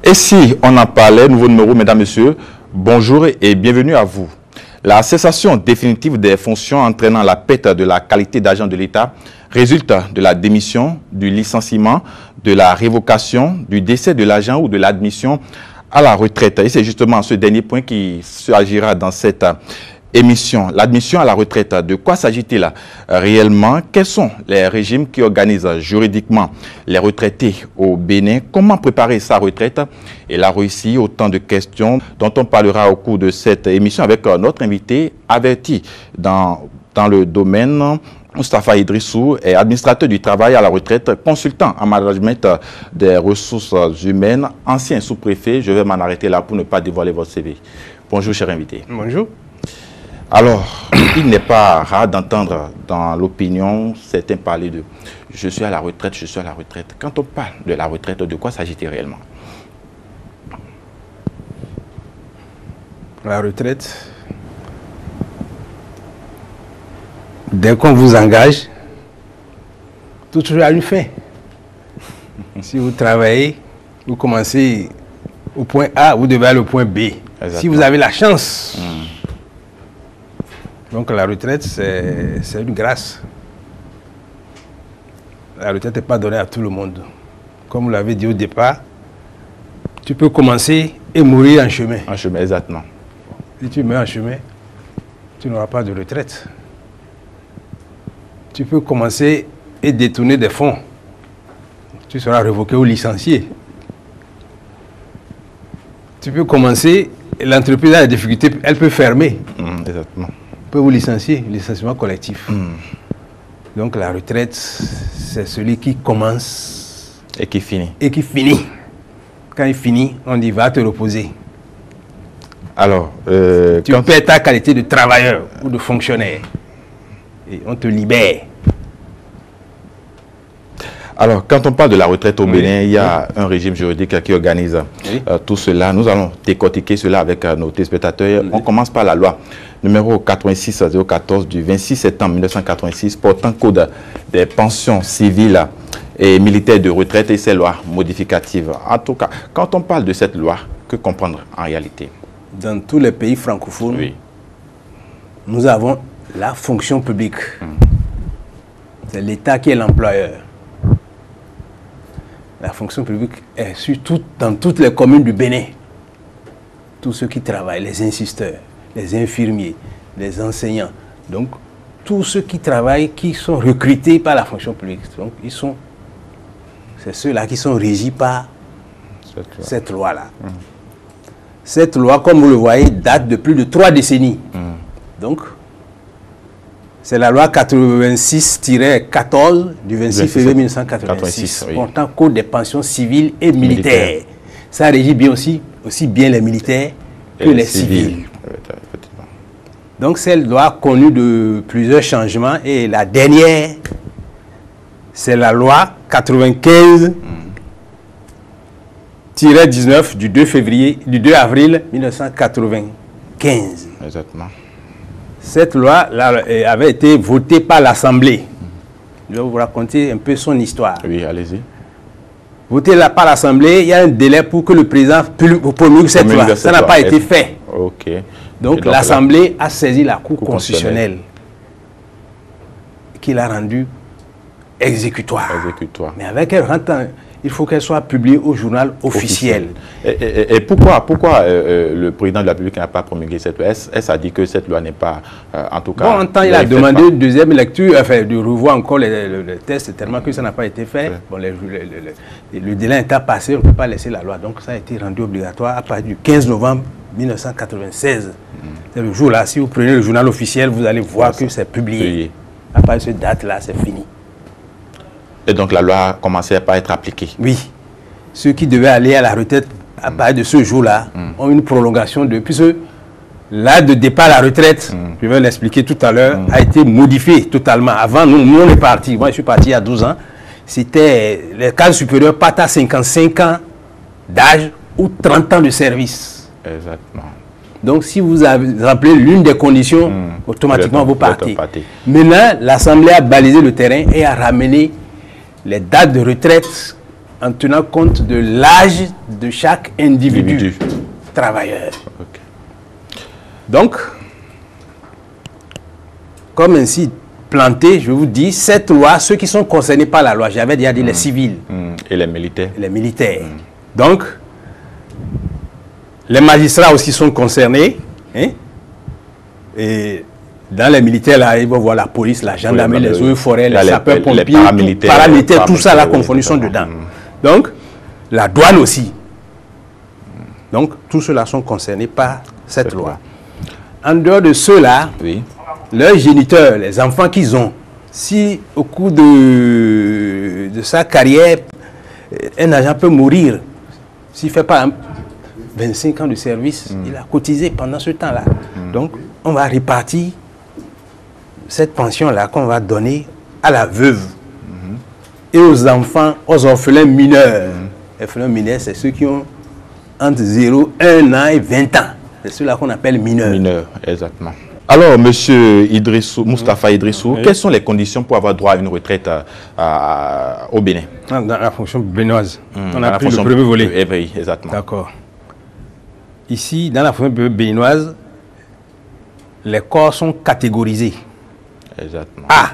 Et si on en parlait, nouveau numéro, mesdames, messieurs, bonjour et bienvenue à vous. La cessation définitive des fonctions entraînant la perte de la qualité d'agent de l'État résulte de la démission, du licenciement, de la révocation, du décès de l'agent ou de l'admission à la retraite. Et c'est justement ce dernier point qui s'agira dans cette émission. L'admission à la retraite, de quoi s'agit-il réellement? Quels sont les régimes qui organisent juridiquement les retraités au Bénin? Comment préparer sa retraite et la réussir? Autant de questions dont on parlera au cours de cette émission avec notre invité averti dans le domaine. Moustapha Idrissou est administrateur du travail à la retraite, consultant en management des ressources humaines, ancien sous-préfet. Je vais m'en arrêter là pour ne pas dévoiler votre CV. Bonjour, cher invité. Bonjour. Alors, il n'est pas rare d'entendre dans l'opinion certains parler de « je suis à la retraite, je suis à la retraite ». Quand on parle de la retraite, de quoi s'agit-il réellement? La retraite, dès qu'on vous engage, tout a une fin. Si vous travaillez, vous commencez au point A, vous devez aller au point B. Exactement. Si vous avez la chance. Donc la retraite, c'est une grâce. La retraite n'est pas donnée à tout le monde. Comme vous l'avez dit au départ, tu peux commencer et mourir en chemin. En chemin, exactement. Si tu meurs en chemin, tu n'auras pas de retraite. Tu peux commencer et détourner des fonds. Tu seras révoqué ou licencié. Tu peux commencer et l'entreprise a des difficultés, elle peut fermer. Exactement. Peut vous licencier, licenciement collectif. Donc la retraite, c'est celui qui commence et qui finit. Et qui finit. Quand il finit, on dit va te reposer. Alors, tu perds ta qualité de travailleur ou de fonctionnaire. Et on te libère. Alors, quand on parle de la retraite au Bénin, il y a un régime juridique qui organise tout cela. Nous allons décortiquer cela avec nos téléspectateurs. On commence par la loi numéro 86-014 du 26 septembre 1986 portant code des pensions civiles et militaires de retraite et ses lois modificatives. En tout cas, quand on parle de cette loi, que comprendre en réalité? Dans tous les pays francophones, nous avons la fonction publique. C'est l'État qui est l'employeur. La fonction publique est surtout dans toutes les communes du Bénin. Tous ceux qui travaillent, les insisteurs, les infirmiers, les enseignants. Donc, tous ceux qui travaillent, qui sont recrutés par la fonction publique. Donc, c'est ceux-là qui sont régis par cette loi-là. Cette loi, comme vous le voyez, date de plus de 3 décennies. Donc, c'est la loi 86-14 du 26 février 1986, portant code des pensions civiles et militaires. Ça régit bien aussi bien les militaires que les civils. Donc, cette loi a connu de plusieurs changements et la dernière, c'est la loi 95-19 du 2 avril 1995. Exactement. Cette loi avait été votée par l'Assemblée. Je vais vous raconter un peu son histoire. Oui, allez-y. Votée par l'Assemblée, il y a un délai pour que le président promulgue cette loi. Ça n'a pas été fait. Ok. Donc l'Assemblée a saisi la Cour constitutionnelle qui l'a rendue exécutoire. Mais avec elle rentre, il faut qu'elle soit publiée au journal officiel. Et pourquoi le président de la République n'a pas promulgué cette loi? Est-ce a dit que cette loi n'est pas, en tout cas... Bon, en temps, il a demandé une deuxième lecture, enfin, de revoir encore le test, tellement que ça n'a pas été fait. Bon, le délai est passé, on ne peut pas laisser la loi. Donc, ça a été rendu obligatoire à partir du 15 novembre 1996. C'est le jour-là, si vous prenez le journal officiel, vous allez voir que c'est publié. À partir de cette date-là, c'est fini. Et donc la loi a commencé à être appliquée. Oui. Ceux qui devaient aller à la retraite à partir de ce jour-là ont une prolongation puisque l'âge de départ à la retraite, je vais l'expliquer tout à l'heure, a été modifié totalement. Avant, nous on est partis. Moi, je suis parti il y a 12 ans. C'était les cadres supérieurs partent à 55 ans d'âge ou 30 ans de service. Exactement. Donc, si vous avez rappelé l'une des conditions, automatiquement vous partez. Maintenant, l'Assemblée a balisé le terrain et a ramené les dates de retraite en tenant compte de l'âge de chaque individu. Travailleur. Okay. Donc, comme ainsi planté, je vous dis, cette loi, ceux qui sont concernés par la loi, j'avais déjà dit les civils. Et les militaires. Les militaires. Donc, les magistrats aussi sont concernés. Hein? Et dans les militaires, là, ils vont voir la police, la gendarmerie, les eaux et forêts, les sapeurs-pompiers, les paramilitaires, tout ça, la confondu sont dedans. Donc, la douane aussi. Donc, tous ceux-là sont concernés par cette loi. En dehors de ceux-là, leurs géniteurs, les enfants qu'ils ont, si au cours de sa carrière, un agent peut mourir, s'il ne fait pas 25 ans de service, il a cotisé pendant ce temps-là. Donc, on va répartir cette pension-là qu'on va donner à la veuve et aux enfants, aux orphelins mineurs. Les orphelins mineurs, c'est ceux qui ont entre 0, 1 an et 20 ans. C'est ceux-là qu'on appelle mineurs. Mineurs, exactement. Alors, M. Moustapha Idrissou, quelles sont les conditions pour avoir droit à une retraite au Bénin? Dans la fonction béninoise. On a pris le premier volet. Oui, exactement. D'accord. Ici, dans la fonction béninoise, les corps sont catégorisés. Exactement. A,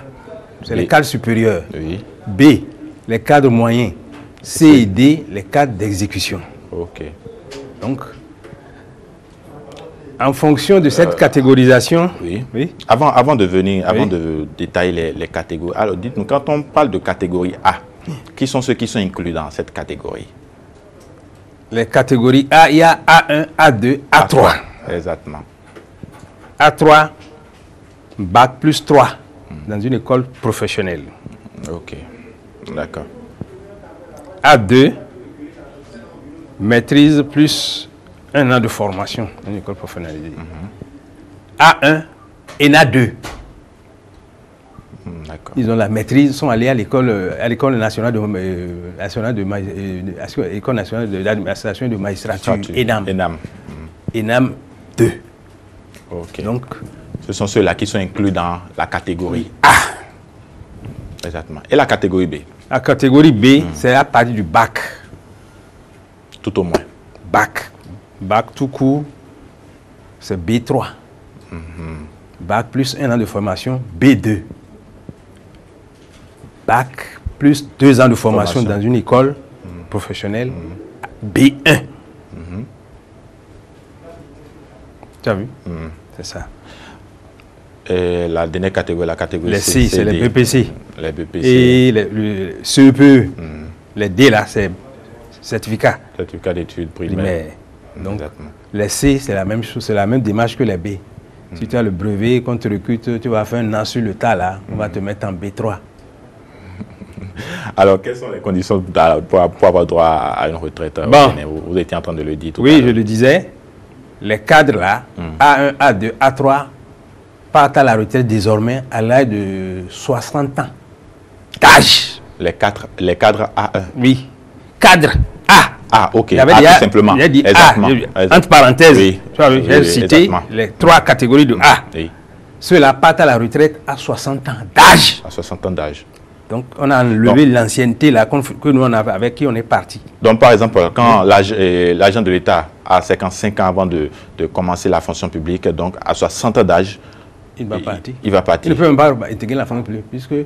c'est les cadres supérieurs. Oui. B, les cadres moyens. C et D, les cadres d'exécution. Ok. Donc, en fonction de cette catégorisation... Oui. Avant de détailler les catégories, alors dites-nous, quand on parle de catégorie A, qui sont ceux qui sont inclus dans cette catégorie? Les catégories A, il y a A1, A2, A3. Exactement. A3, bac plus 3, dans une école professionnelle. Ok, d'accord. A2, maîtrise plus 1 an de formation dans une école professionnalisée. A1, ENA2. Ils ont la maîtrise, sont allés à l'école nationale d'administration de magistrature, ENAM. ENAM 2. Ok. Donc, ce sont ceux-là qui sont inclus dans la catégorie A. Exactement. Et la catégorie B? La catégorie B, c'est à partir du bac. Tout au moins. Bac. Bac tout court, c'est B3. Bac plus 1 an de formation, B2. Bac plus 2 ans de formation dans une école professionnelle, B1. Tu as vu? C'est ça. Et la dernière catégorie, la catégorie C, c'est les BPC. Les BPC. Et le CEPE. Les D, là, c'est certificat. Certificat d'études primaires. Donc, les C, c'est la même chose, c'est la même démarche que les B. Si tu as le brevet, qu'on te recrute, tu vas faire un an sur le tas, là, on va te mettre en B3. Alors, quelles sont les conditions pour avoir droit à une retraite? Bon. Vous étiez en train de le dire tout à l'heure. Oui, je le disais. Les cadres, là, A1, A2, A3, partent à la retraite désormais à l'âge de 60 ans d'âge. Les cadres A1? Oui. Cadre A. Ah, ok. A, tout simplement. Il a dit exactement. A, entre parenthèses, oui. J'ai cité les 3 catégories de A. Oui. Ceux-là partent à la retraite à 60 ans d'âge. À 60 ans d'âge. Donc, on a enlevé l'ancienneté là que nous on avait, avec qui on est parti. Donc, par exemple, quand l'agent de l'État a 55 ans avant de commencer la fonction publique, donc à 60 ans d'âge, il va partir. Il va partir. Il ne peut même pas intégrer la fonction publique, puisqu'il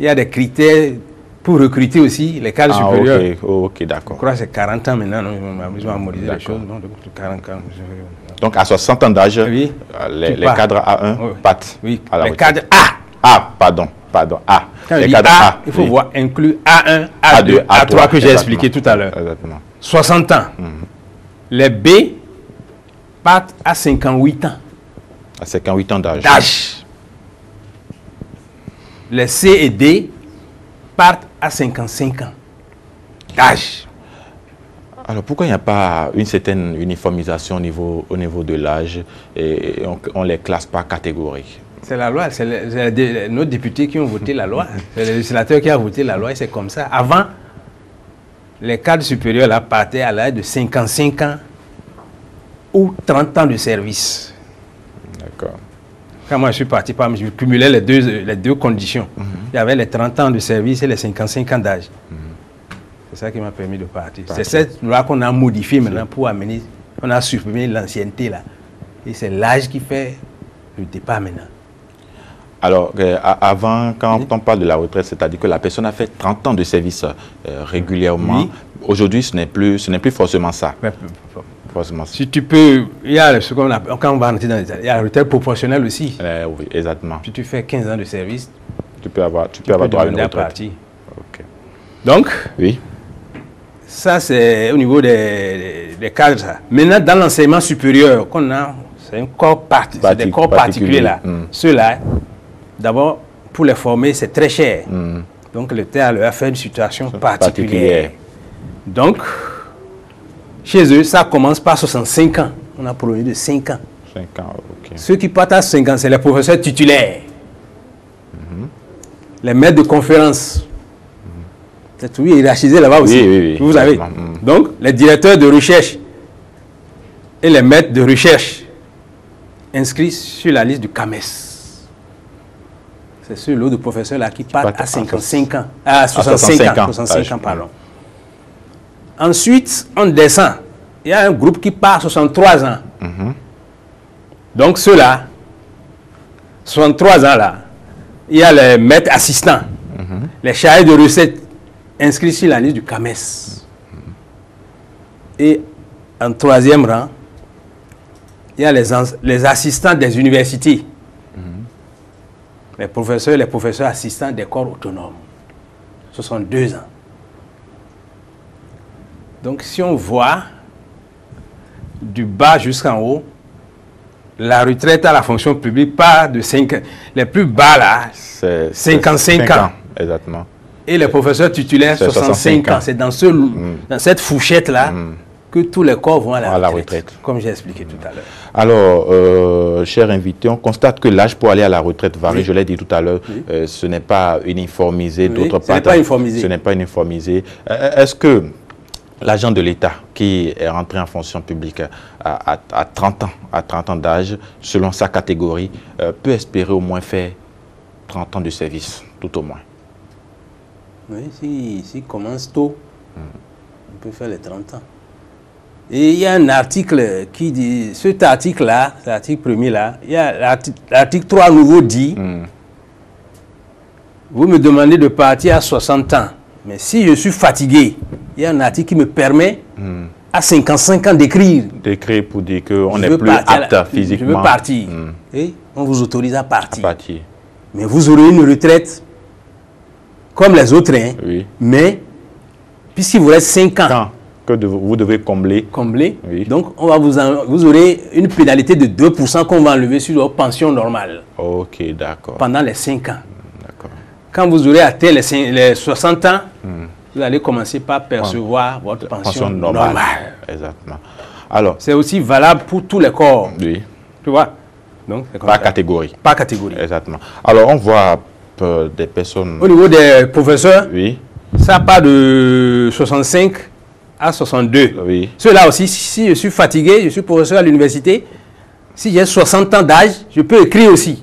y a des critères pour recruter aussi les cadres supérieurs. Ok, d'accord. Je crois que c'est 40 ans maintenant, ils ont amorisé les choses. Donc, à 60 ans d'âge, les cadres A1 partent. Oui, à la les retraite. cadres A. A, pardon, A. Quand les cadres A, il faut voir inclus A1, A2, A3 que j'ai expliqué tout à l'heure. Exactement. 60 ans. Les B partent à 58 ans. À 58 ans d'âge. Les C et D partent à 55 ans d'âge. Alors, pourquoi il n'y a pas une certaine uniformisation au niveau de l'âge et on ne les classe pas catégories? C'est la loi, c'est nos députés qui ont voté la loi. C'est le législateur qui a voté la loi et c'est comme ça. Avant, les cadres supérieurs là, partaient à l'âge de 55 ans ou 30 ans de service. D'accord. Quand moi je suis parti, je cumulais les deux conditions. Il y avait les 30 ans de service et les 55 ans d'âge. C'est ça qui m'a permis de partir. C'est cette loi qu'on a modifiée maintenant pour amener, on a supprimé l'ancienneté là. Et c'est l'âge qui fait le départ maintenant. Alors, avant, quand on parle de la retraite, c'est-à-dire que la personne a fait 30 ans de service régulièrement. Oui. Aujourd'hui, ce n'est plus forcément ça. Forcément. Si tu peux, il y a ce qu'on appelle, quand on va entrer dans les il y a la retraite proportionnelle aussi. Oui, exactement. Si tu fais 15 ans de service, tu peux avoir droit à une retraite. Okay. Donc, oui. Ça, c'est au niveau des cadres. Ça. Maintenant, dans l'enseignement supérieur, qu'on a, c'est un corps des corps particuliers là. Ceux-là, d'abord, pour les former, c'est très cher. Donc, l'État leur a fait une situation particulière. Donc, chez eux, ça commence par 65 ans. On a prolongé de 5 ans. 5 ans, ok. Ceux qui partent à 5 ans, c'est les professeurs titulaires. Les maîtres de conférences. C'est tout hiérarchisé là-bas aussi. Oui, vous avez. Donc, les directeurs de recherche et les maîtres de recherche inscrits sur la liste du CAMES. C'est ce lot de professeurs-là qui partent à 55 ans. À 65 ans. 65 ans, pardon. Ensuite, on descend. Il y a un groupe qui part à 63 ans. Donc, ceux-là, 63 ans là, il y a les maîtres assistants, les chargés de recettes inscrits sur la liste du CAMES. Et en troisième rang, il y a les assistants des universités. Les professeurs assistants des corps autonomes. 62 ans. Donc, si on voit du bas jusqu'en haut, la retraite à la fonction publique part de 5 ans. Les plus bas là, 55 ans. Exactement. Et les professeurs titulaires, 65 ans. C'est dans cette fourchette-là que tous les corps vont à la retraite. Comme j'ai expliqué tout à l'heure. Alors, chers invités, on constate que l'âge pour aller à la retraite varie. Je l'ai dit tout à l'heure, ce n'est pas uniformisé. D'autre part, ce n'est pas uniformisé. Est-ce que l'agent de l'État qui est rentré en fonction publique à 30 ans d'âge, selon sa catégorie, peut espérer au moins faire 30 ans de service, tout au moins? Oui, s'il commence tôt, on peut faire les 30 ans. Et il y a un article qui dit, cet article-là, cet article premier-là, il y a l'article 3 nouveau dit, vous me demandez de partir à 60 ans, mais si je suis fatigué, il y a un article qui me permet à 55 ans d'écrire. D'écrire pour dire qu'on n'est plus apte physiquement. Je veux partir. Et on vous autorise à partir. partir. Mais vous aurez une retraite comme les autres, hein. Mais puisqu'il vous reste 5 ans que vous devez combler. Donc on va vous aurez une pénalité de 2% qu'on va enlever sur votre pension normale. Ok, d'accord. Pendant les 5 ans. Quand vous aurez atteint les 60 ans, vous allez commencer par percevoir votre pension normale. Exactement. Alors, c'est aussi valable pour tous les corps. Oui. Tu vois? Donc, par catégorie. Par catégorie. Exactement. Alors, on voit des personnes... Au niveau des professeurs, ça part de 65 à 62. Ceux-là aussi, si je suis fatigué, je suis professeur à l'université, si j'ai 60 ans d'âge, je peux écrire aussi.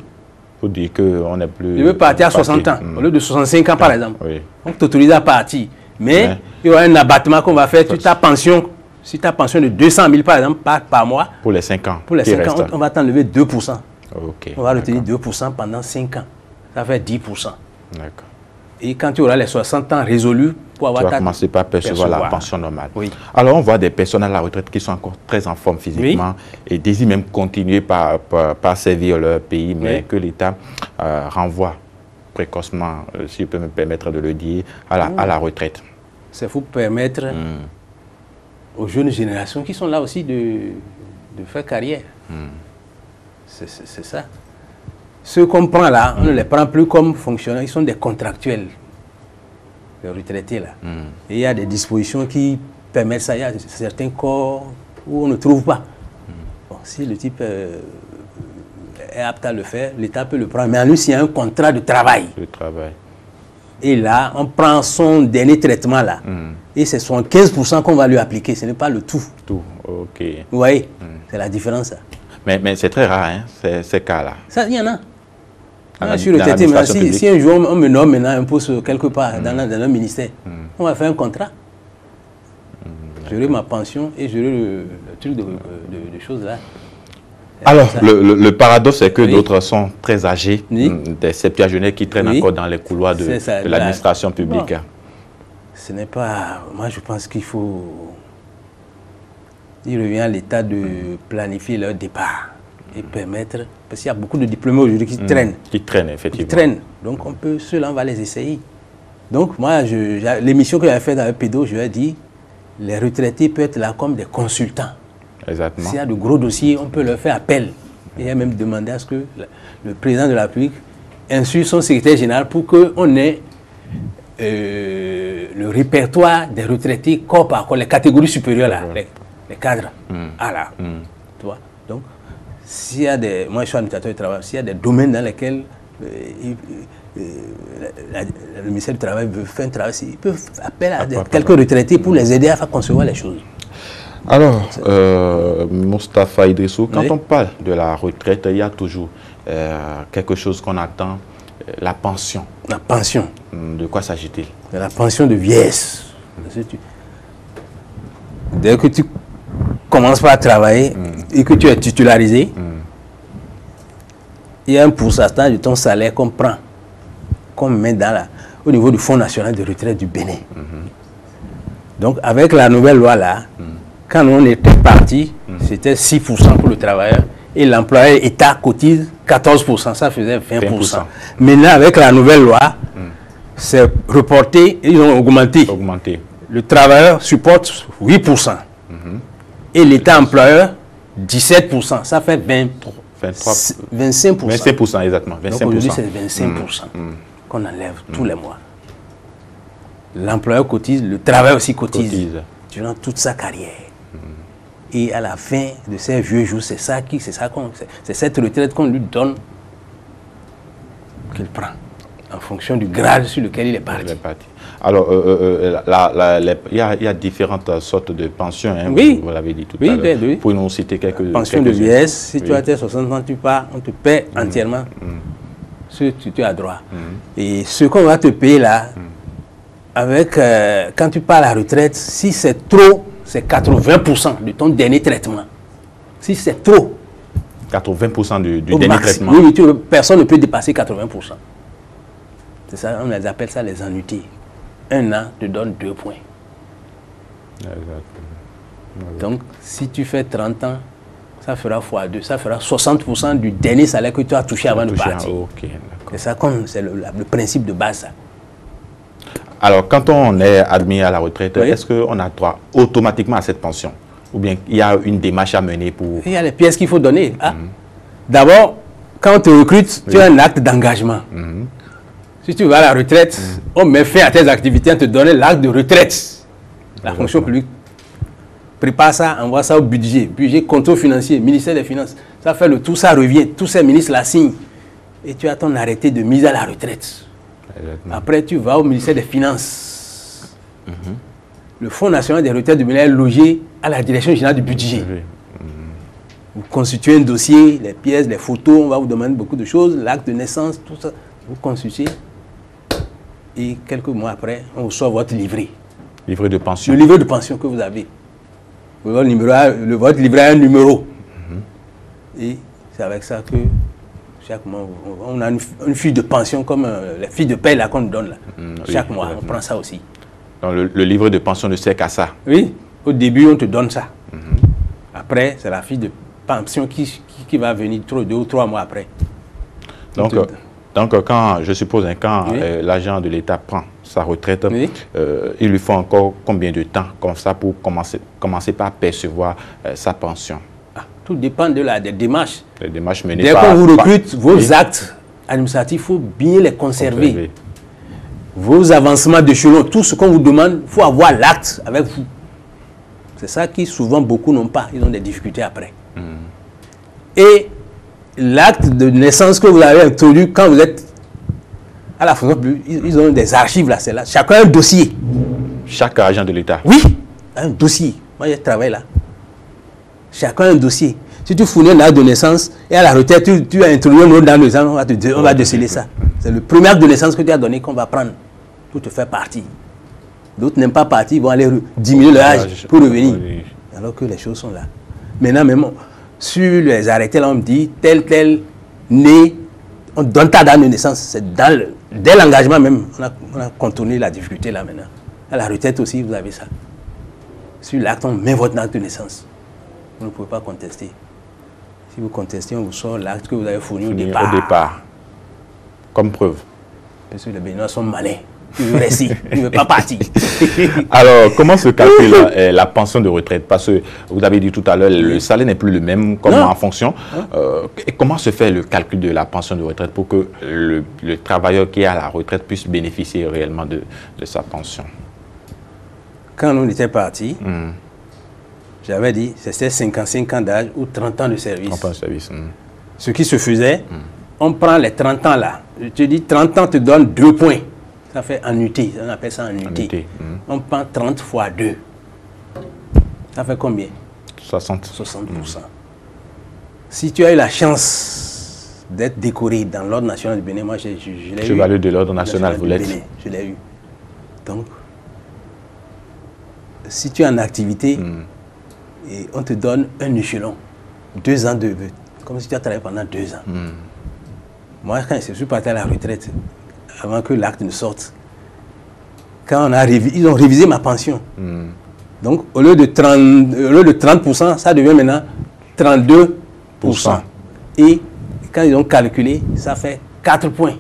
Pour dire qu'on n'est plus... Je veux partir à 60 ans, au lieu de 65 ans par exemple. On t'autorise à partir. Mais il y aura un abattement qu'on va faire sur ta pension. Si ta pension de 200 000 par exemple par mois. Pour les 5 ans. Pour les 5 ans, on va t'enlever 2%. Okay, on va retenir 2% pendant 5 ans. Ça fait 10%. D'accord. Et quand tu auras les 60 ans résolus pour avoir tu vas commencer par percevoir la pension normale. Alors on voit des personnes à la retraite qui sont encore très en forme physiquement et désirent même continuer par servir leur pays, mais que l'État renvoie précocement, si je peux me permettre de le dire, à la retraite. C'est pour permettre aux jeunes générations qui sont là aussi de faire carrière. C'est ça. Ceux qu'on prend là, on ne les prend plus comme fonctionnaires, ils sont des contractuels, les retraités là. Et il y a des dispositions qui permettent ça. Il y a certains corps où on ne trouve pas. Bon, si le type est apte à le faire, l'État peut le prendre. Mais en lui, s'il y a un contrat de travail. Et là, on prend son dernier traitement là. Et c'est 75% qu'on va lui appliquer. Ce n'est pas le tout. Ok. Vous voyez, c'est la différence. Ça. Mais c'est très rare, hein, ces cas-là. Ça, il y en a. Je suis retraité, mais si un jour on me nomme maintenant un poste quelque part dans un ministère, on va faire un contrat. J'aurai ma pension et j'aurai le truc de choses là. Alors, le paradoxe, c'est que Oui. d'autres sont très âgés, Oui. des septuagénaires qui traînent Oui. encore dans les couloirs de l'administration publique. Bon. Ce n'est pas... Moi, je pense qu'il faut... Il revient à l'État de planifier leur départ et permettre... Parce qu'il y a beaucoup de diplômés aujourd'hui qui traînent. Qui traînent, effectivement. Qui traînent. Donc, ceux-là, on va les essayer. Donc, moi, l'émission que j'avais faite avec Pédo, je lui ai dit, les retraités peuvent être là comme des consultants. Exactement. S'il y a de gros dossiers, on peut leur faire appel. Et il a même demandé à ce que le président de la République instruise son secrétaire général pour qu'on ait le répertoire des retraités corps par corps, les catégories supérieures, là, les cadres. Ah là, tu vois. Donc, s'il y a des... Moi, je suis administrateur du travail. S'il y a des domaines dans lesquels le ministère du Travail veut faire un travail, ils peuvent appeler à quelques retraités pour les aider à faire concevoir les choses. Alors, Moustapha Idrissou, quand on parle de la retraite, il y a toujours quelque chose qu'on attend, la pension. La pension. De quoi s'agit-il? La pension de vieillesse. Dès que tu commences pas à travailler et que tu es titularisé, il y a un pourcentage de ton salaire qu'on prend, qu'on met au niveau du Fonds national de retraite du Bénin. Donc, avec la nouvelle loi là, quand on était parti, c'était 6% pour le travailleur et l'employeur État cotise 14%, ça faisait 20%. Maintenant, avec la nouvelle loi, c'est reporté et ils ont augmenté. Le travailleur supporte 8% et l'État employeur 17%, ça fait 25%. 25%, exactement. 25%. Donc aujourd'hui, c'est 25% qu'on enlève tous les mois. L'employeur cotise, le travailleur aussi cotise durant toute sa carrière. Et à la fin de ces vieux jours, c'est cette retraite qu'on lui donne qu'il prend, en fonction du grade sur lequel il est parti. Alors, il y a différentes sortes de pensions, hein, oui. Vous l'avez dit tout à l'heure. Oui. Pour nous citer quelques... Pension de vieillesse, si tu as tes 60 ans, tu pars, on te paie entièrement ce que tu as droit. Et ce qu'on va te payer là, avec, quand tu pars à la retraite, si c'est trop, c'est 80% de ton dernier traitement. Si c'est trop. 80% du dernier traitement. Oui, personne ne peut dépasser 80%. C'est ça, on les appelle ça les annuités. Un an te donne 2 points. Donc, si tu fais 30 ans, ça fera x2, ça fera 60% du dernier salaire que tu as touché avant de partir. C'est ça, c'est le principe de base. Ça. Alors, quand on est admis à la retraite, est-ce qu'on a droit automatiquement à cette pension? Ou bien il y a une démarche à mener pour... Il y a les pièces qu'il faut donner. Hein? D'abord, quand on te recrute, tu as un acte d'engagement. Si tu vas à la retraite, on met fin à tes activités, on te donne l'acte de retraite. La fonction publique prépare ça, envoie ça au budget. Budget, contrôle financier, ministère des Finances. Ça fait le tout, ça revient. Tous ces ministres la signent. Et tu as ton arrêté de mise à la retraite. Après, tu vas au ministère des Finances. Le Fonds national des retraites du Bénin est logé à la direction générale du budget. Vous constituez un dossier, les pièces, les photos, on va vous demander beaucoup de choses, l'acte de naissance, tout ça. Vous constituez. Et quelques mois après, on reçoit votre livret. Livret de pension. Le livret de pension que vous avez. Votre livret a un numéro. Et c'est avec ça que chaque mois, on a une fiche de pension comme les fiches de paie qu'on nous donne là. Chaque mois, on prend ça aussi. Donc le livret de pension ne sert qu'à ça. Oui, au début, on te donne ça. Après, c'est la fiche de pension qui va venir 2 ou 3 mois après. Donc, quand, je suppose, quand l'agent de l'État prend sa retraite, il lui faut encore combien de temps comme ça pour commencer par percevoir sa pension? Tout dépend des démarches. Les démarches menées dès qu'on vous recrute, vos actes administratifs, il faut bien les conserver. Vos avancements d'échelon, tout ce qu'on vous demande, il faut avoir l'acte avec vous. C'est ça qui souvent beaucoup n'ont pas. Ils ont des difficultés après. Et l'acte de naissance que vous avez introduit quand vous êtes à la fonction publique, ils ont des archives là, c'est là. Chacun a un dossier. Chaque agent de l'État? Oui, un dossier. Moi, je travaille là. Chacun a un dossier. Si tu fournis un acte de naissance et à la retraite, tu as introduit un autre acte de naissance, on va déceler ça. C'est le premier acte de naissance que tu as donné qu'on va prendre pour te faire partie. D'autres n'aiment pas partir, ils vont aller diminuer leur âge pour revenir. Oui. Alors que les choses sont là. Maintenant, même sur les arrêtés, là, on me dit tel né, on donne ta date de naissance. C'est dès l'engagement même, on a contourné la difficulté là maintenant. À la retraite aussi, vous avez ça. Sur l'acte, on met votre acte de naissance. Vous ne pouvez pas contester. Si vous contestez, on vous sort l'acte que vous avez fourni au départ. Comme preuve. Parce que les Béninois sont malins. Ils veulent rester, ils ne veulent pas partir. Alors, comment se calcule la pension de retraite? Parce que vous avez dit tout à l'heure, le salaire n'est plus le même comme en fonction. Et comment se fait le calcul de la pension de retraite pour que le travailleur qui est à la retraite puisse bénéficier réellement de sa pension? Quand on était parti, j'avais dit c'était 55 ans d'âge ou 30 ans de service. 30 ans de service. Ce qui se faisait, on prend les 30 ans là. Je te dis, 30 ans te donne 2 points. Ça fait annuité, on appelle ça annuité. On prend 30 fois 2. Ça fait combien? 60%. Si tu as eu la chance d'être décoré dans l'ordre national du Bénin, moi je l'ai eu. Chevalier de l'ordre national, vous l'êtes. Je l'ai eu. Donc, si tu es en activité, et on te donne un échelon, 2 ans de... Comme si tu as travaillé pendant 2 ans. Moi, quand je suis parti à la retraite, avant que l'acte ne sorte, quand ils ont révisé ma pension. Donc, au lieu de 30%, ça devient maintenant 32%. Et quand ils ont calculé, ça fait 4 points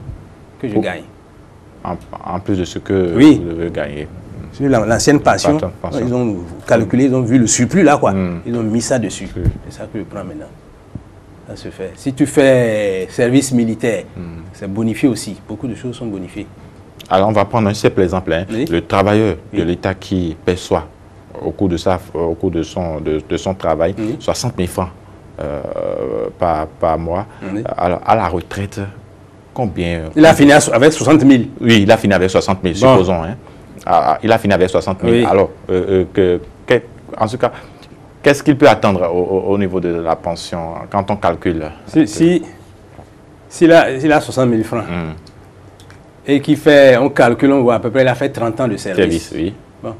que je gagne. En plus de ce que vous devez gagner. Sur l'ancienne pension, ils ont calculé, ils ont vu le surplus là, quoi. Ils ont mis ça dessus. C'est ça que je prends maintenant. Ça se fait. Si tu fais service militaire, c'est bonifié aussi. Beaucoup de choses sont bonifiées. Alors, on va prendre un simple exemple. Le travailleur de l'État qui perçoit au cours de son travail 60 000 francs par mois. Alors, à la retraite, combien? Il a fini avec 60 000. Oui, il a fini avec 60 000, supposons. Il a fini avec 60 000. Oui. Alors, en tout cas, qu'est-ce qu'il peut attendre au niveau de la pension quand on calcule? S'il a 60 000 francs et qu'il fait, on calcule, on voit à peu près, il a fait 30 ans de service. Oui. Bon.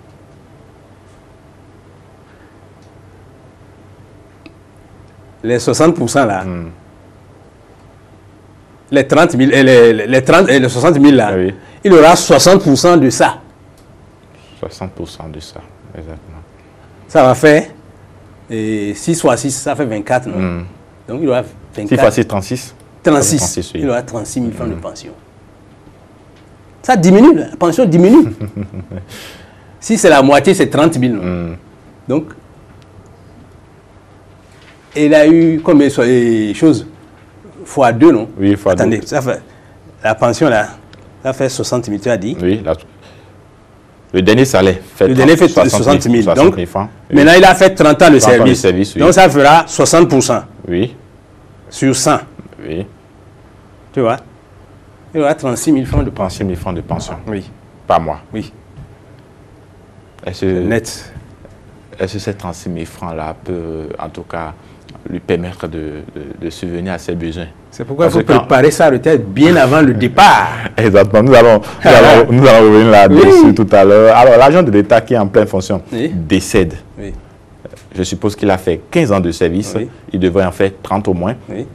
Les 60% là, les 30 000 et les 60 000 là, il aura 60% de ça. 60% de ça, exactement. Ça va faire 6 fois 6, ça fait 24, non? Donc il aura 24. 6 fois 6, 36. 36, il aura 36 000 francs de pension. Ça diminue, la pension diminue. Si c'est la moitié, c'est 30 000. Donc, il a eu combien de choses? Fois 2, non? Oui, fois 2. Attendez, ça fait, la pension là, ça fait 60 000, tu as dit? Oui, le dernier salaire fait, 60 000. Donc, francs. Maintenant, il a fait 30 ans de service. Donc, ça fera 60%. Oui. Sur 100. Oui. Tu vois? Il aura 36 000 francs de pension. 36 000 francs de pension. Oui. Par mois. Oui. Net. Est-ce que ces 36 000 francs-là peut, en tout cas, lui permettre de subvenir à ses besoins? C'est pourquoi il faut préparer sa retraite bien avant le départ. Exactement. Nous allons revenir là-dessus tout à l'heure. Alors, l'agent de l'État qui est en pleine fonction décède. Oui. Je suppose qu'il a fait 15 ans de service. Oui. Il devrait en faire 30 au moins. Oui.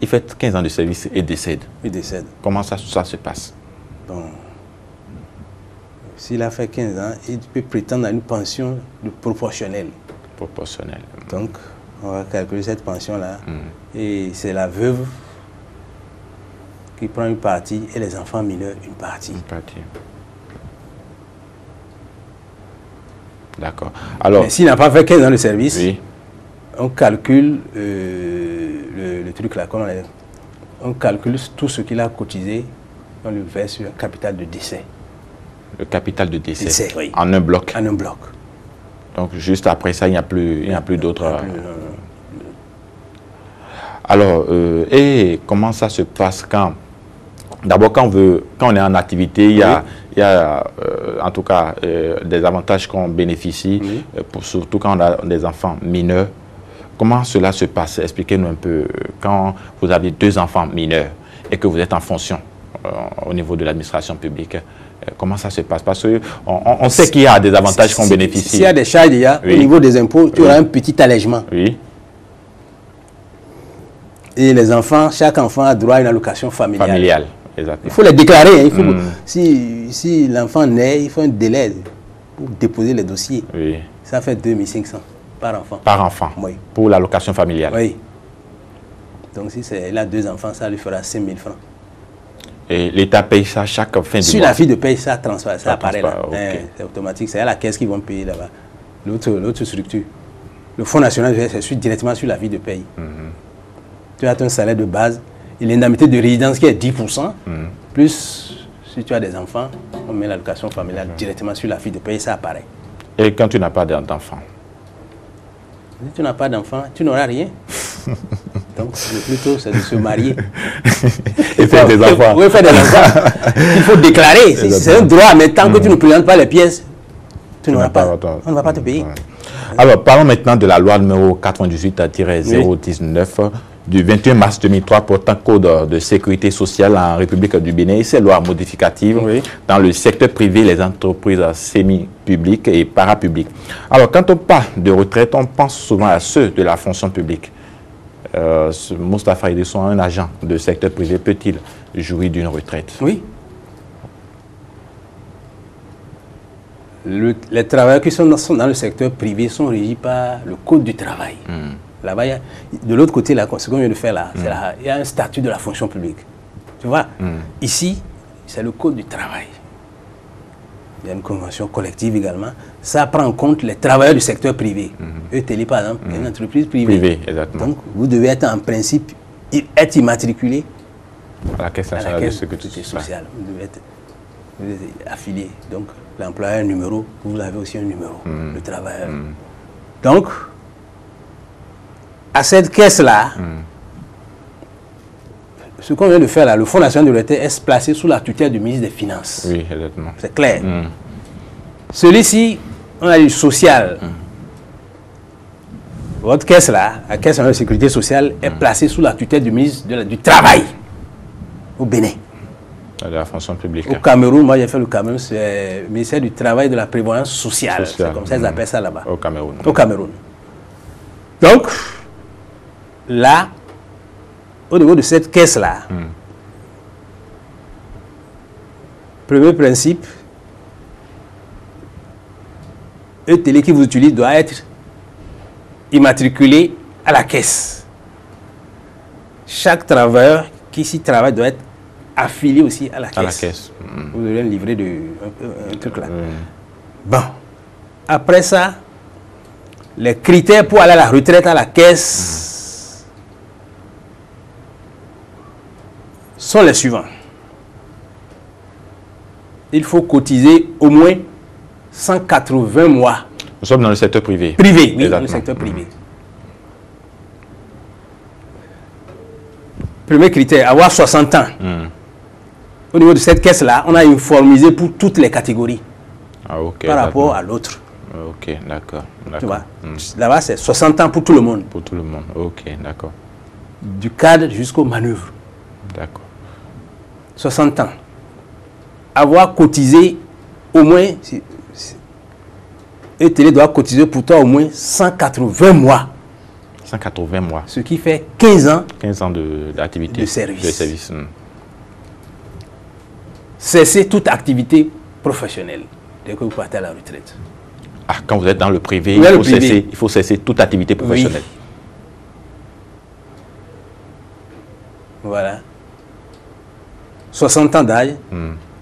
Il fait 15 ans de service et décède. Il décède. Comment ça se passe? Bon. S'il a fait 15 ans, il peut prétendre à une pension proportionnelle. Proportionnelle. Donc, on va calculer cette pension-là. Et c'est la veuve qui prend une partie et les enfants mineurs une partie. Une partie. D'accord. Alors, s'il n'a pas fait 15 ans de service, oui. On calcule le truc là. On calcule tout ce qu'il a cotisé, on le verse sur le capital de décès. Le capital de décès, oui. En un bloc. En un bloc. Donc, juste après ça, il n'y a plus d'autres... Alors, et comment ça se passe quand... D'abord, quand on est en activité, il y a en tout cas des avantages qu'on bénéficie, surtout quand on a des enfants mineurs. Comment cela se passe? Expliquez-nous un peu. Quand vous avez 2 enfants mineurs et que vous êtes en fonction au niveau de l'administration publique, Comment ça se passe? Parce qu'on sait qu'il y a des avantages qu'on bénéficie. S'il y a des charges, au niveau des impôts, tu auras un petit allègement. Oui. Et les enfants, chaque enfant a droit à une allocation familiale. Familiale, exactement. Il faut les déclarer. Hein. Il faut, si l'enfant naît, il faut un délai pour déposer les dossiers. Oui. Ça fait 2500 par enfant. Par enfant, oui. Pour l'allocation familiale. Oui. Donc si il a 2 enfants, ça lui fera 5000 francs. Et l'État paye ça chaque fin du mois? Sur la fiche de paye, ça transfère, ça apparaît là. Okay. C'est automatique, c'est à la caisse qu'ils vont payer là-bas. L'autre structure. Le Fonds national, c'est directement sur la fiche de paye. Tu as ton salaire de base et l'indemnité de résidence qui est 10%, plus si tu as des enfants, on met l'allocation familiale directement sur la fiche de paye, ça apparaît. Et quand tu n'as pas d'enfant? Si tu n'as pas d'enfant, tu n'auras rien. Donc, le plus tôt, c'est de se marier. Et faire des enfants. Oui, faire des enfants. Il faut déclarer. C'est un droit, mais tant que tu ne présentes pas les pièces, tu n'auras pas. On ne va pas te payer. Alors, parlons maintenant de la loi numéro 98-019 du 21 mars 2003 portant code de sécurité sociale en République du Bénin. Et ces lois modificatives dans le secteur privé, les entreprises semi-publiques et parapubliques. Alors, quand on parle de retraite, on pense souvent à ceux de la fonction publique. Moustapha Idrissou, un agent de secteur privé, peut-il jouir d'une retraite? Oui. Les travailleurs qui sont dans le secteur privé sont régis par le code du travail. Là-bas, de l'autre côté, là, ce qu'on vient de faire là, il y a un statut de la fonction publique. Tu vois, ici, c'est le code du travail. Il y a une convention collective également. Ça prend en compte les travailleurs du secteur privé. ETELI, par exemple, une entreprise privée. Exactement. Donc, vous devez être en principe, être immatriculé à la Caisse nationale de sécurité sociale. Vous devez être affilié. Donc, l'employeur a un numéro, vous avez aussi un numéro, le travailleur. Donc, à cette caisse-là, ce qu'on vient de faire là, le Fonds national de retraite est placé sous la tutelle du ministre des Finances. Oui, exactement. C'est clair. Celui-ci, on a dit social. Votre caisse-là, la Caisse nationale de sécurité sociale, est placée sous la tutelle du ministre du Travail au Bénin. De la fonction publique. Au Cameroun, moi j'ai fait le Cameroun, c'est le ministère du Travail et de la Prévoyance sociale. C'est comme ça qu'ils appellent ça là-bas. Au Cameroun. Au Cameroun. Donc, là, au niveau de cette caisse-là, premier principe, ETELI qui vous utilise doit être immatriculé à la caisse. Chaque travailleur qui s'y travaille doit être affilié aussi à la caisse. À la caisse. Vous devez livrer un truc là. Bon. Après ça, les critères pour aller à la retraite à la caisse sont les suivants. Il faut cotiser au moins 180 mois. Nous sommes dans le secteur privé. Privé, oui, dans le secteur privé. Premier critère, avoir 60 ans. Au niveau de cette caisse-là, on a uniformisé pour toutes les catégories par rapport à l'autre. Ok, d'accord. Tu vois, là-bas, c'est 60 ans pour tout le monde. Pour tout le monde, ok, d'accord. Du cadre jusqu'aux manœuvres. D'accord. 60 ans. Avoir cotisé au moins, ETELI doit cotiser pour toi au moins 180 mois. 180 mois. Ce qui fait 15 ans. 15 ans d'activité. De service. Cesser toute activité professionnelle dès que vous partez à la retraite. Ah, quand vous êtes dans le privé, il faut cesser toute activité professionnelle. Oui. Voilà. 60 ans d'âge,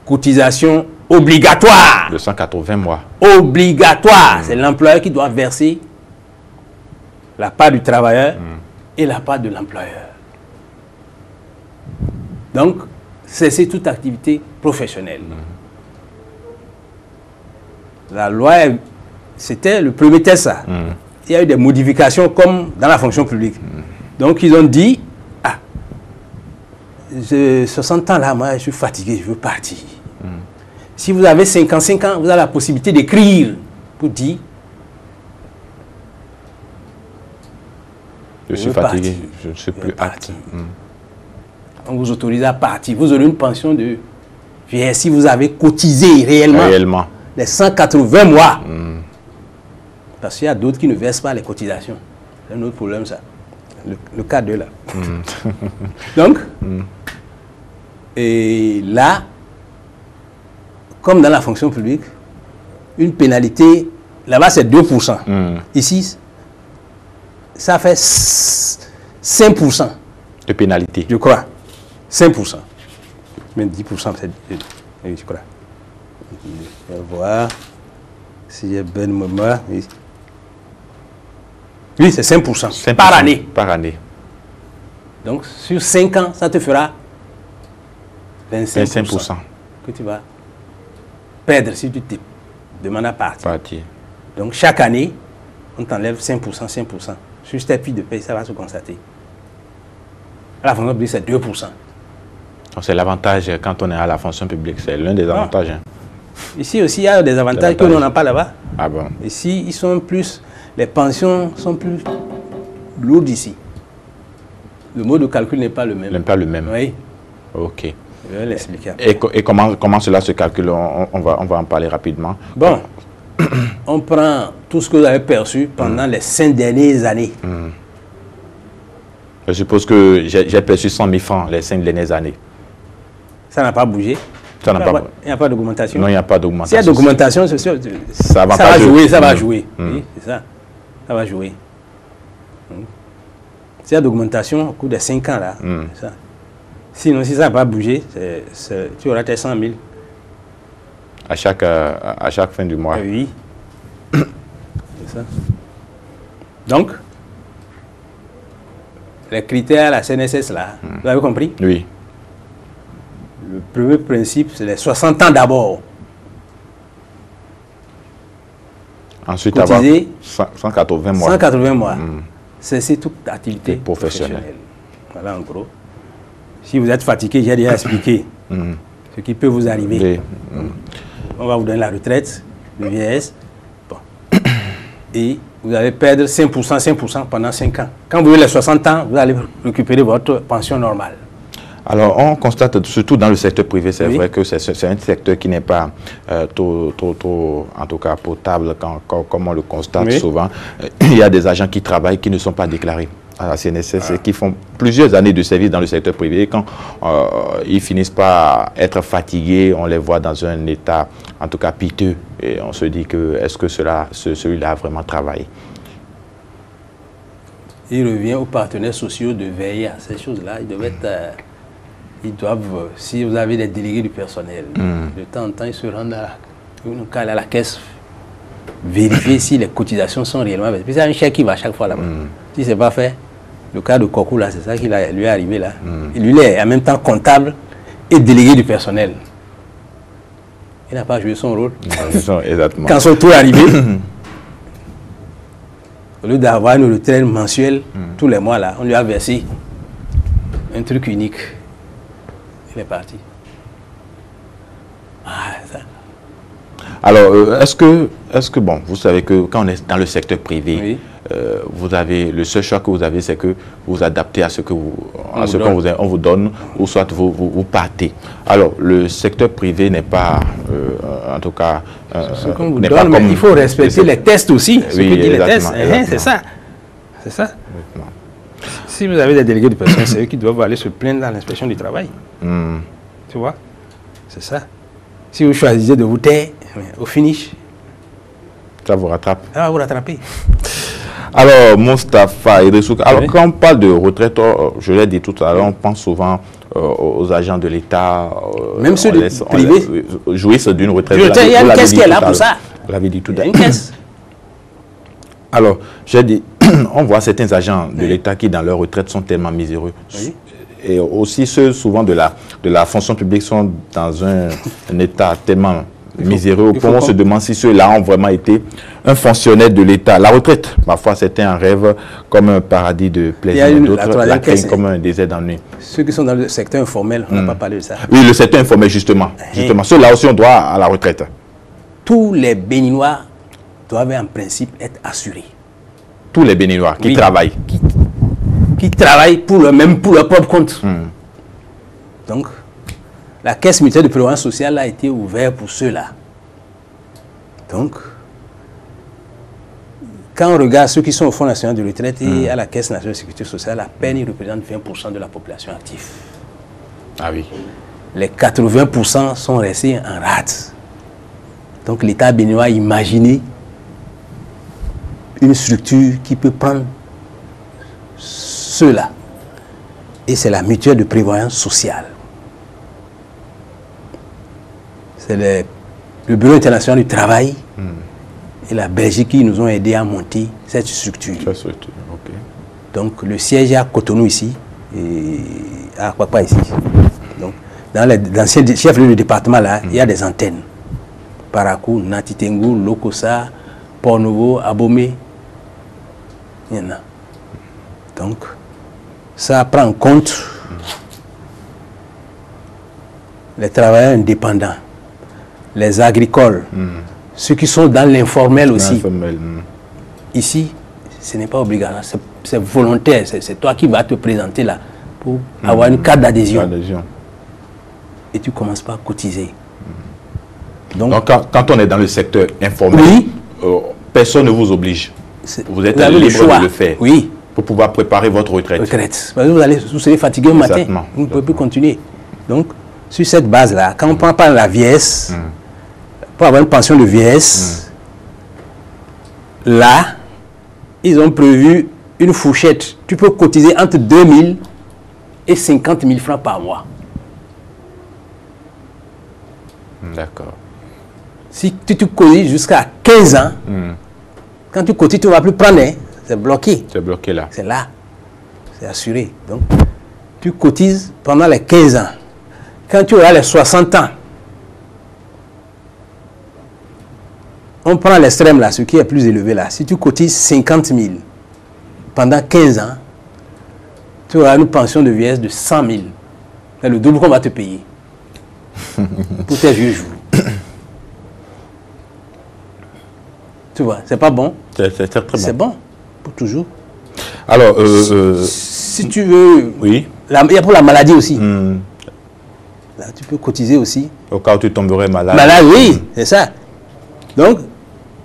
cotisation obligatoire. De 180 mois. Obligatoire. C'est l'employeur qui doit verser la part du travailleur et la part de l'employeur. Donc, cesser toute activité professionnelle. La loi, c'était le premier test, ça. Il y a eu des modifications comme dans la fonction publique. Donc, ils ont dit, 60 ans là, moi, je suis fatigué, je veux partir. Si vous avez 55 ans, vous avez la possibilité d'écrire pour dire, je suis fatigué, je ne suis plus apte. On vous autorise à partir. Vous aurez une pension de Si vous avez cotisé réellement. Les 180 mois. Parce qu'il y a d'autres qui ne versent pas les cotisations. C'est un autre problème, ça. Le cas 2, là. Donc, et là, comme dans la fonction publique, une pénalité, là-bas, c'est 2%. Ici, ça fait 5% de pénalité. Je crois. 5%. Même 10%, peut-être. Oui, je crois. On va voir si j'ai bonne mémoire. Oui, c'est 5%, par année. Par année. Donc, sur 5 ans, ça te fera 25% que tu vas perdre si tu te demandes à partir. Donc, chaque année, on t'enlève 5%. Sur tes fiches de paie, ça va se constater. À la fonction publique, c'est 2%. C'est l'avantage quand on est à la fonction publique. C'est l'un des avantages. Hein. Ici aussi, il y a des avantages que l'on n'a pas là-bas. Ah bon? Ici, ils sont plus... Les pensions sont plus lourdes ici. Le mode de calcul n'est pas le même. N'est pas le même. Oui. Ok. Je vais l'expliquer après. Et comment cela se calcule? On va en parler rapidement. Bon, on prend tout ce que vous avez perçu pendant les 5 dernières années. Je suppose que j'ai perçu 100 000 francs les 5 dernières années. Ça n'a pas bougé. Ça n'a pas... Il n'y a pas d'augmentation. Non, il n'y a pas d'augmentation. S'il y a d'augmentation, c'est sûr. Ça va jouer, ça va jouer. Oui, c'est ça. Ça va jouer. S'il y a d'augmentation au cours des 5 ans, là, c'est ça. Sinon, si ça n'a pas bougé, tu auras tes 100 000. À chaque fin du mois. Oui. C'est ça. Donc, les critères, la CNSS, là, vous avez compris? Oui. Le premier principe, c'est les 60 ans d'abord. Ensuite, cotiser 180 mois. 180 mois. C'est toute activité professionnelle. Voilà, en gros. Si vous êtes fatigué, j'ai déjà expliqué ce qui peut vous arriver. On va vous donner la retraite, le vieillesse. Bon. Et vous allez perdre 5% pendant 5 ans. Quand vous avez les 60 ans, vous allez récupérer votre pension normale. Alors, on constate surtout dans le secteur privé, c'est vrai que c'est un secteur qui n'est pas trop, en tout cas, potable, comme on le constate souvent. Il y a des agents qui travaillent, qui ne sont pas déclarés à la CNSS et qui font plusieurs années de service dans le secteur privé. Et quand ils finissent par être fatigués, on les voit dans un état, en tout cas, piteux. Et on se dit que, est-ce que celui-là a vraiment travaillé? Il revient aux partenaires sociaux de veiller à ces choses-là. Ils doivent, si vous avez des délégués du personnel, de temps en temps, ils se rendent à la caisse, vérifier si les cotisations sont réellement... Puis c'est un chèque qui va chaque fois là-bas. Si ce n'est pas fait, le cas de Kokou, là, c'est ça qui lui est arrivé là. Lui, il est en même temps comptable et délégué du personnel. Il n'a pas joué son rôle. Exactement. Quand son tour est arrivé, au lieu d'avoir une retraite mensuelle, tous les mois, là, on lui a versé un truc unique. Il est parti. Ça. Alors, est-ce que, bon, vous savez que quand on est dans le secteur privé, vous avez, le seul choix que vous avez, c'est que vous vous adaptez à ce que on vous donne, ou soit vous partez. Alors, le secteur privé n'est pas, en tout cas, ce qu'on vous donne, mais il faut respecter les tests aussi. Ce que dit les tests, c'est ça. C'est ça. Si vous avez des délégués du personnel, c'est eux qui doivent aller se plaindre dans l'inspection du travail. Tu vois? C'est ça. Si vous choisissez de vous taire, au finish, ça vous rattrape. Ça va vous rattraper. Alors, Moustapha Idrissou, alors quand on parle de retraite, je l'ai dit tout à l'heure, on pense souvent aux agents de l'État. Même ceux de privés jouissent d'une retraite. Il y a une caisse qui est là pour ça. Vous l'avez dit tout à l'heure. Il y a une caisse. Alors, j'ai dit, on voit certains agents de l'État qui, dans leur retraite, sont tellement miséreux. Et aussi ceux, souvent, de la fonction publique sont dans un état tellement miséreux au point où on se demande si ceux-là ont vraiment été un fonctionnaire de l'État. La retraite, parfois, c'était un rêve comme un paradis de plaisir. D'autres la craignent comme un désert d'ennui. Ceux qui sont dans le secteur informel, on n'a pas parlé de ça. Oui, le secteur informel, justement. Ceux-là aussi, on doit à la retraite. Tous les Béninois doivent en principe être assurés. Tous les Béninois qui travaillent. Qui travaillent pour leur propre compte. Donc, La caisse mutuelle de prévoyance sociale a été ouverte pour ceux-là. Donc, quand on regarde ceux qui sont au Fonds national de retraite et à la Caisse nationale de sécurité sociale, à peine ils représentent 20% de la population active. Ah oui. Les 80% sont restés en rate. Donc l'État béninois a imaginé une structure qui peut prendre ceux-là. Et c'est la mutuelle de prévoyance sociale. C'est le Bureau international du travail et la Belgique qui nous ont aidés à monter cette structure. Okay. Donc le siège est à Cotonou ici et à Kwakwa ici. Donc dans l'ancien chef-lieu du département là, il y a des antennes. Parakou, Natitengu, Lokosa, Port-Nouveau, Abomey. Il y en a. Donc ça prend en compte les travailleurs indépendants, les agricoles, ceux qui sont dans l'informel aussi. Ici, ce n'est pas obligatoire, c'est volontaire, c'est toi qui vas te présenter là pour avoir une carte d'adhésion. Et tu commences par cotiser. Donc quand on est dans le secteur informel, personne ne vous oblige. Vous êtes libre de le faire. Oui. Pour pouvoir préparer votre retraite. Parce que vous serez fatigué au matin. Vous ne pouvez plus continuer. Donc, sur cette base-là, quand on prend pas la vieillesse, pour avoir une pension de vieillesse, là, ils ont prévu une fourchette. Tu peux cotiser entre 2 000 et 50 000 francs par mois. D'accord. Si tu cotises jusqu'à 15 ans, quand tu cotises, tu ne vas plus prendre. C'est bloqué. C'est bloqué là. C'est là. C'est assuré. Donc, tu cotises pendant les 15 ans. Quand tu auras les 60 ans, on prend l'extrême là, ce qui est plus élevé là. Si tu cotises 50 000 pendant 15 ans, tu auras une pension de vieillesse de 100 000. C'est le double qu'on va te payer pour tes vieux jours. Tu vois, c'est pas bon. C'est très bon. C'est bon, pour toujours. Alors, si tu veux, oui. Il y a pour la maladie aussi. Là, tu peux cotiser aussi. Au cas où tu tomberais malade. Malade, oui, c'est ça. Donc,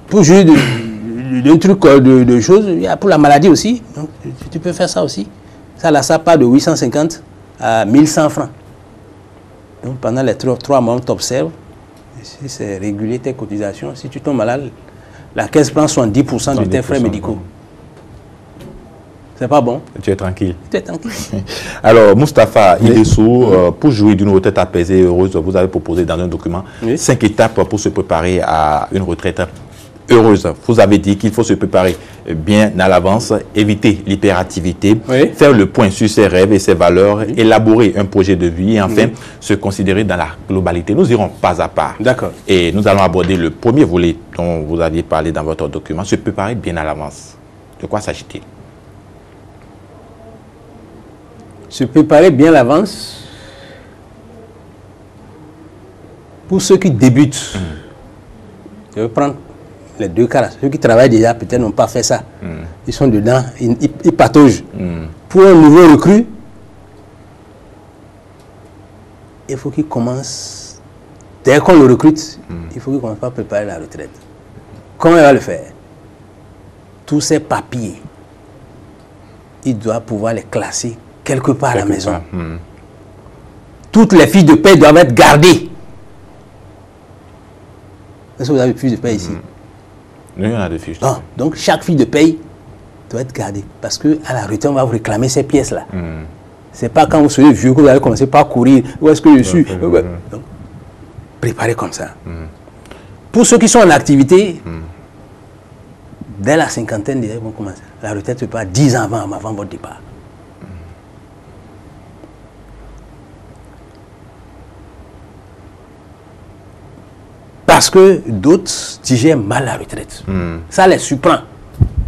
pour jouer de trucs, de choses, il y a pour la maladie aussi. Donc, tu peux faire ça aussi. Ça, là, ça part de 850 à 1100 francs. Donc, pendant les 3 mois, on t'observe. Si c'est régulier tes cotisations, si tu tombes malade, la caisse prend 70% de tes frais médicaux. C'est pas bon. Tu es tranquille. Tu es tranquille. Alors, Moustapha Idessou, pour jouir d'une retraite apaisée et heureuse, vous avez proposé dans un document 5 étapes pour se préparer à une retraite heureuse. Vous avez dit qu'il faut se préparer bien à l'avance, éviter l'hyperactivité, faire le point sur ses rêves et ses valeurs, élaborer un projet de vie et enfin se considérer dans la globalité. Nous irons pas à pas. D'accord. Et nous allons aborder le premier volet dont vous aviez parlé dans votre document, se préparer bien à l'avance. De quoi s'agit-il? Se préparer bien à l'avance pour ceux qui débutent. Je vais prendre les deux cas là. Ceux qui travaillent déjà peut-être n'ont pas fait ça. Ils sont dedans, ils pataugent. Pour un nouveau recrue, il faut qu'il commence, dès qu'on le recrute, il faut qu'il commence par préparer la retraite. Comment il va le faire? Tous ces papiers, il doit pouvoir les classer quelque part à la maison. Toutes les fiches de paie doivent être gardées. Est-ce que vous avez des fiches de paie ici? Il y en a des fiches. Non. Donc chaque fiche de paie doit être gardée. Parce qu'à la retraite, on va vous réclamer ces pièces-là. C'est pas quand vous serez vieux que vous allez commencer par courir. Où est-ce que je suis? Donc, préparez comme ça. Pour ceux qui sont en activité, dès la cinquantaine, ils vont commencer. La retraite se prépare 10 ans avant votre départ. Parce que d'autres digèrent mal la retraite. Ça les surprend.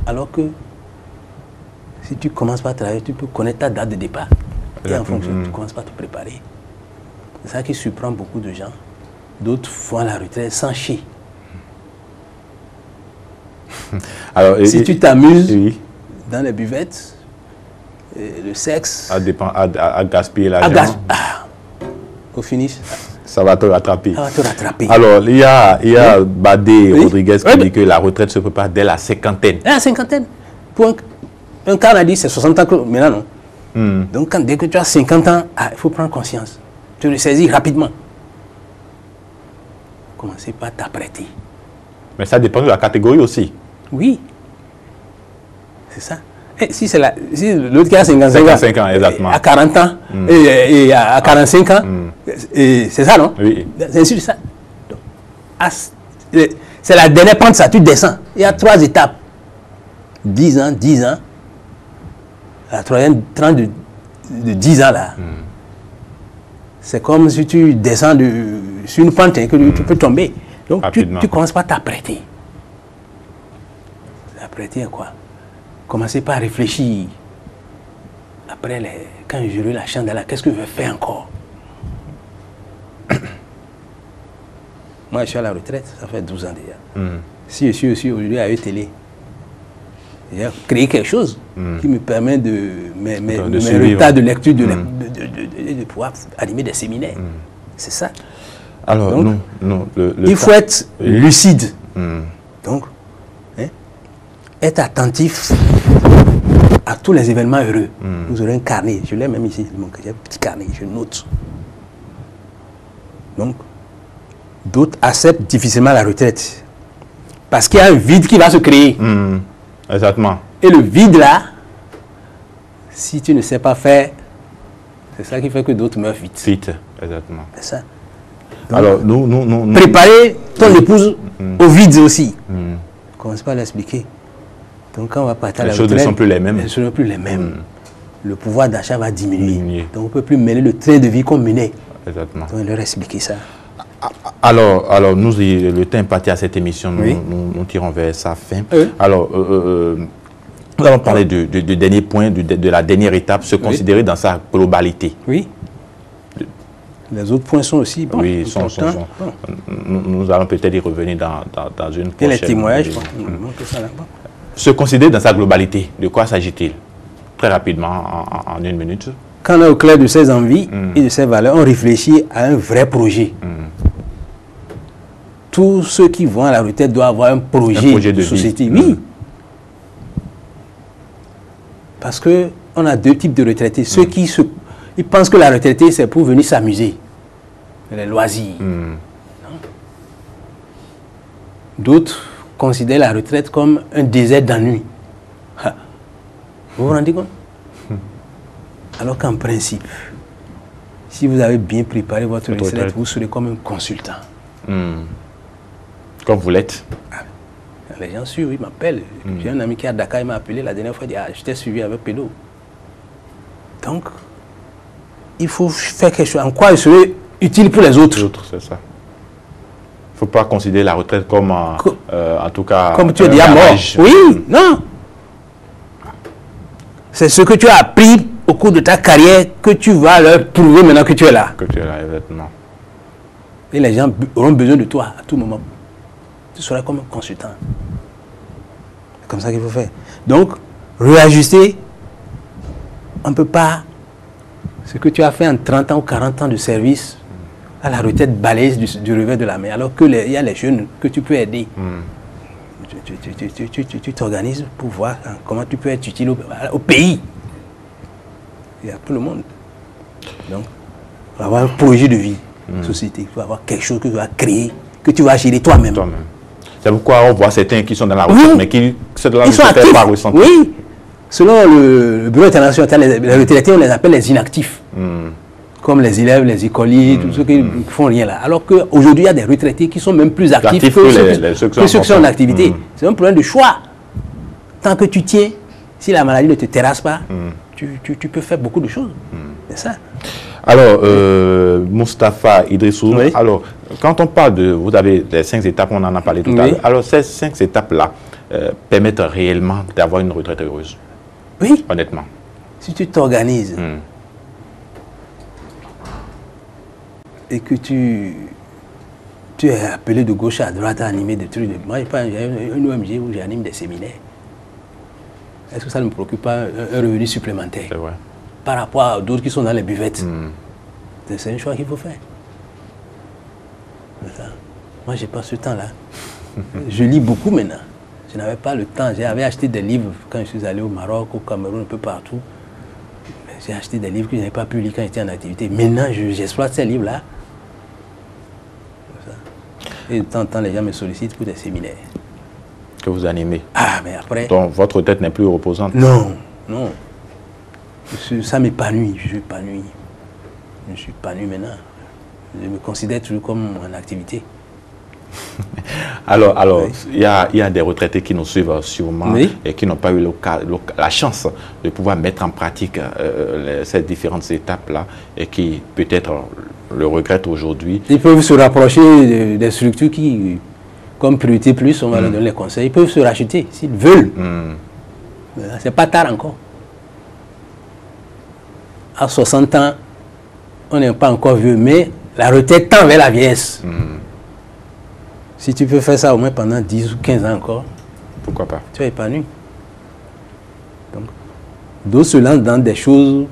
Alors que si tu commences par travailler, tu peux connaître ta date de départ. Et en fonction, tu commences par te préparer. C'est ça qui surprend beaucoup de gens. D'autres font la retraite sans chier. Alors, si tu t'amuses dans les buvettes, le sexe... À gaspiller l'argent. au finish, ça va te rattraper. Ça va te rattraper. Alors, il y a Badé Oui. Rodriguez qui dit que la retraite se prépare dès la cinquantaine. La cinquantaine. Pour un cas, on a dit c'est 60 ans, maintenant non. Donc dès que tu as 50 ans, il faut prendre conscience. Tu le saisis rapidement. Commencez pas à t'apprêter. Mais ça dépend de la catégorie aussi. Oui. C'est ça. Et si c'est l'autre qui a 55 ans, exactement. À 40 ans, et à 45 ans, c'est ça, non? Oui. C'est ainsi de ça. C'est la dernière pente, ça, tu descends. Il y a 3 étapes. 10 ans, 10 ans. La troisième, 30 de 10 ans, là. C'est comme si tu descends sur une pente et que tu peux tomber. Donc, tu commences pas à t'apprêter. T'apprêter à quoi? Commencez pas à réfléchir. Après, quand j'aurai la chandelle, qu'est-ce que je vais faire encore? Moi, je suis à la retraite, ça fait 12 ans déjà. Si je suis aussi aujourd'hui à ETélé, j'ai créé quelque chose qui me permet de mes retards de lecture, de pouvoir animer des séminaires. C'est ça. Alors, donc, il faut être lucide. Donc, être attentif à tous les événements heureux. Vous aurez un carnet, je l'ai même ici, j'ai un petit carnet, je note. Donc, d'autres acceptent difficilement la retraite. Parce qu'il y a un vide qui va se créer. Exactement. Et le vide là, si tu ne sais pas faire, c'est ça qui fait que d'autres meurent vite. Vite, exactement. C'est ça. Donc, alors, nous préparer ton épouse au vide aussi. Commence pas à l'expliquer. Donc quand on va partir à la retraite, les choses ne sont plus les mêmes. Les choses ne sont plus les mêmes. Le pouvoir d'achat va diminuer. Donc on ne peut plus mener le train de vie qu'on menait. Exactement. Donc leur expliquer ça. Alors le temps imparti à cette émission, nous tirons vers sa fin. Alors, nous allons parler du dernier point, de la dernière étape, se considérer dans sa globalité. Oui. Les autres points sont aussi bons. Oui, nous allons peut-être y revenir dans une prochaine. Et les témoignages, se considérer dans sa globalité, de quoi s'agit-il? Très rapidement, en 1 minute. Quand on est au clair de ses envies et de ses valeurs, on réfléchit à un vrai projet. Tous ceux qui vont à la retraite doivent avoir un projet de société. Oui. Parce qu'on a 2 types de retraités. Ceux qui ils pensent que la retraite, c'est pour venir s'amuser. Les loisirs. D'autres considèrent la retraite comme un désert d'ennui. Vous vous rendez compte? Alors qu'en principe, si vous avez bien préparé votre retraite, vous serez comme un consultant. Comme vous l'êtes. Les gens suivent, ils m'appellent. J'ai un ami qui est à Dakar, il m'a appelé la dernière fois, il dit je t'ai suivi avec Pédo. Donc, il faut faire quelque chose. En quoi il serait utile pour les autres? C'est ça. Il ne faut pas considérer la retraite comme, en tout cas... Comme tu es déjà mort. Oui, non. C'est ce que tu as appris au cours de ta carrière que tu vas leur prouver maintenant que tu es là. Que tu es là, exactement. Et les gens auront besoin de toi à tout moment. Tu seras comme un consultant. C'est comme ça qu'il faut faire. Donc, réajuster, on ne peut pas... Ce que tu as fait en 30 ans ou 40 ans de service, à la retraite balaise du revers de la main, alors qu'il y a les jeunes que tu peux aider. Tu t'organises pour voir comment tu peux être utile au pays. Il y a tout le monde. Donc, il faut avoir un projet de vie, société. Il faut avoir quelque chose que tu vas créer, que tu vas gérer toi-même. C'est pourquoi on voit certains qui sont dans la retraite, mais qui sont dans la retraite par ressenti. Oui. Selon le Bureau international, les retraités, on les appelle les inactifs. Comme les élèves, les écoliers, tous ceux qui ne font rien là. Alors qu'aujourd'hui, il y a des retraités qui sont même plus actifs que ceux qui sont en activité. C'est un problème de choix. Tant que tu tiens, si la maladie ne te terrasse pas, tu peux faire beaucoup de choses. C'est ça. Alors, Moustapha Idrissou, alors, quand on parle de, vous avez les 5 étapes, on en a parlé tout à l'heure. Alors, ces 5 étapes-là permettent réellement d'avoir une retraite heureuse. Oui. Honnêtement. Si tu t'organises et que tu es appelé de gauche à droite à animer des trucs. Moi, j'ai une OMG où j'anime des séminaires. Est-ce que ça ne me procure pas un revenu supplémentaire? C'est vrai. Par rapport à d'autres qui sont dans les buvettes. C'est un choix qu'il faut faire. Moi, je n'ai pas ce temps-là. Je lis beaucoup maintenant. Je n'avais pas le temps. J'avais acheté des livres quand je suis allé au Maroc, au Cameroun, un peu partout. J'ai acheté des livres que je n'avais pas pu lire quand j'étais en activité. Maintenant, j'exploite ces livres-là. Et de temps en temps, les gens me sollicitent pour des séminaires. Que vous animez. Ah, mais après... Donc, votre tête n'est plus reposante. Non, non. Ça m'épanouit, je suis épanoui. Je suis épanoui maintenant. Je me considère toujours comme en activité. Alors, il y a des retraités qui nous suivent sûrement et qui n'ont pas eu la chance de pouvoir mettre en pratique ces différentes étapes-là et qui peut-être le regrettent aujourd'hui. Ils peuvent se rapprocher des structures qui, comme Priorité Plus, on va leur donner les conseils, ils peuvent se racheter s'ils veulent. C'est pas tard encore. À 60 ans, on n'est pas encore vieux, mais la retraite tend vers la vieillesse. Si tu peux faire ça au moins pendant 10 ou 15 ans encore, pourquoi pas? Tu es épanoui. Donc, d'autres se lancent dans des choses.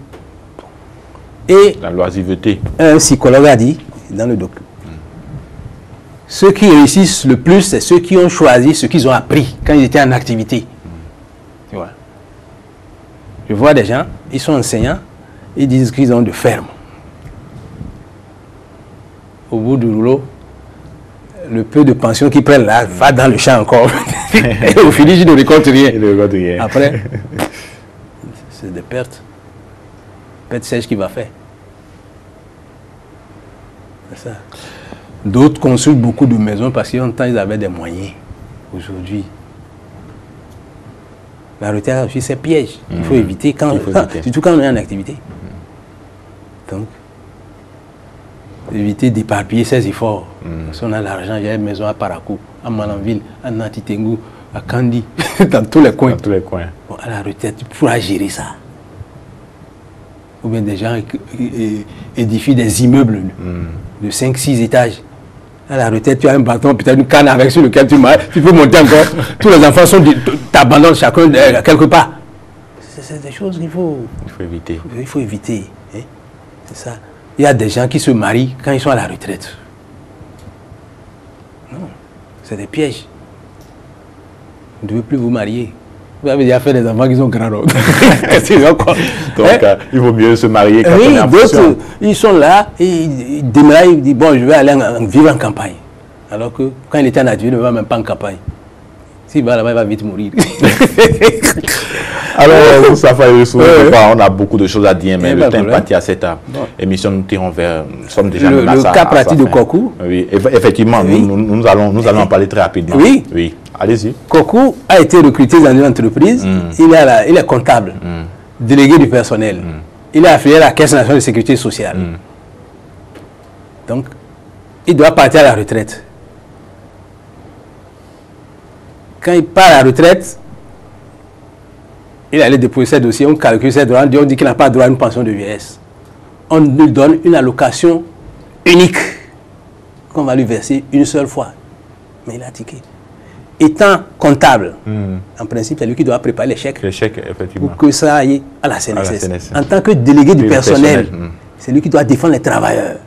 Et la loisiveté. Un psychologue a dit dans le document, ceux qui réussissent le plus, c'est ceux qui ont choisi ce qu'ils ont appris quand ils étaient en activité. Tu vois. Je vois des gens, ils sont enseignants, ils disent qu'ils ont de ferme. Au bout du rouleau, le peu de pension qu'ils prennent là va dans le champ encore. Et au finish, ils ne récoltent rien. Après, c'est des pertes. Pertes sèches qu'il va faire. C'est ça. D'autres construisent beaucoup de maisons parce qu'en temps, ils avaient des moyens. Aujourd'hui, la retraite aussi, c'est piège. Il faut éviter, surtout quand on est en activité. Donc, éviter d'éparpiller ses efforts. Si on a l'argent, il y a une maison à Parakou, à Malanville, à Nantitengu, à Kandi, dans tous les coins. Dans tous les coins. Bon, à la retraite, tu pourras gérer ça. Ou bien des gens édifient des immeubles de 5-6 étages. À la retraite, tu as un bâton, peut-être une canne avec sur lequel tu peux monter encore. Tous les enfants t'abandonnent chacun quelque part. C'est des choses qu'il faut éviter. Il faut éviter. Hein? C'est ça. Il y a des gens qui se marient quand ils sont à la retraite. Non, c'est des pièges. Vous ne devez plus vous marier. Vous avez déjà fait des enfants qui sont grands. Donc, il vaut mieux se marier quand on est en d'autres, ils sont là, et ils démarrent, ils disent, bon, je vais aller vivre en campagne. Alors que quand il était en activité, il ne va même pas en campagne. S'il va là-bas, il va vite mourir. Alors, Moustapha Youssou, on a beaucoup de choses à dire, mais le temps est parti à cette émission. Nous tirons vers. Nous sommes déjà le cas pratique de Kokou. Oui, effectivement, nous allons en parler très rapidement. Oui. Allez-y. Kokou a été recruté dans une entreprise. Il est comptable, délégué du personnel. Il est affilié à la Caisse nationale de sécurité sociale. Donc, il doit partir à la retraite. Quand il part à la retraite, il allait déposer ses dossiers, on calcule ses droits, on dit qu'il n'a pas droit à une pension de vieillesse. On lui donne une allocation unique qu'on va lui verser une seule fois. Mais il a tiqué. Étant comptable, en principe, c'est lui qui doit préparer les chèques. Les chèques, effectivement. Pour que ça aille à la CNSS. En tant que délégué du personnel, c'est lui qui doit défendre les travailleurs.